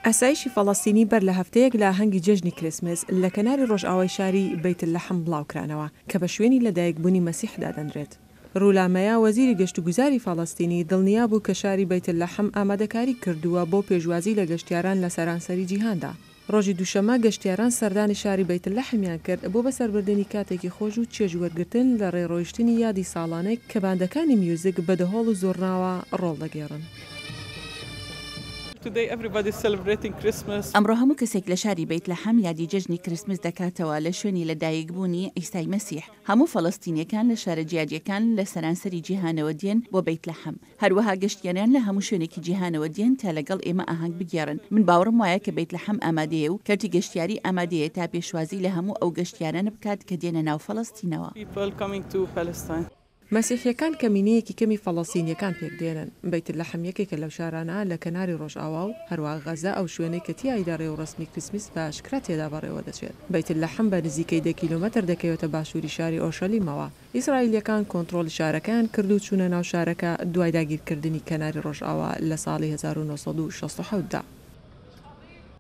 ئاسایشی فەڵەستینی بەر لە هەفتەیەک لە هەنگی جەژنی کریسمس لە کەناری ڕۆژئاوای شاری بەیت لەحەم بڵاوکرانەوە کە بە شوێنی لەدایکبوونی مەسیحدا دەنرێت. ڕوولامەیە وەزیری گەشتوگوزاری فەڵەستینی دڵنیا بوو کە شاری بەیت لەحەم ئامادەکاری کردووە بۆ پێشوازی لە گەشتیاران لە سەرانسەری جیهاندا. ڕۆژی دووشەمە گەشتیاران سەردانی شاری بەیت لەحەمیان کرد بۆ بەسەربردنی کاتێکی خۆش و چێژوەرگرتن لە ڕێڕۆیشتنی یادی ساڵانێک کە باندەکانی میوزیک بەدەهۆڵ و زۆرناوە ڕۆڵ دەگێڕن. ئەمڕۆ هەموو کەسێک لە شاری بەیت لەحەم یادی جەژنی کریسمس دەکاتەوە لە شوێنی لەدایکبوونی ئیسای مەسیح. هەموو فەڵەستینیەکان لە شارە جیاجیەکان لە سەرانسەری جیهانەوە دێن بۆ بەیت لەحەم. هەروەها گەشتیاران لە هەموو شوێنێکی جیهانەوە دێن تا لەگەڵ ئێمە ئاهەنگ بگێڕن. من باوەڕم وایە کە بەیت لەحەم ئامادەیە و کەرتی گەشتیاری ئامادەیە تا پێشوازی لە هەموو ئەو گەشتیارانە بکات کە دێنە ناو فەڵەستینەوە. مەسیحیەکان کەمینەیەکی کەمی فەڵەستینیەکان پێک دێنن. بەیت لەحەم یەکێکە لەو شارانە لە کەناری ڕۆژئاوا و هەروەها غەزە ئەو شوێنەی کە تیایدا ڕێوەڕەسمی کریسمس بە ئاشکرا تێدا بەڕێوە دەچێت. بەیت لەحەم بە نزیکەی 10 کیلۆمەتر دەکەوێتە باشووری شاری ئۆرشەلیمەوە. ئیسرائیلیەکان کۆنتڕۆلی شارەکان کرد و چوونە ناو شارەکە دوای داگیرکردنی کەناری ڕۆژئاوا لە ساڵی 1967 دا.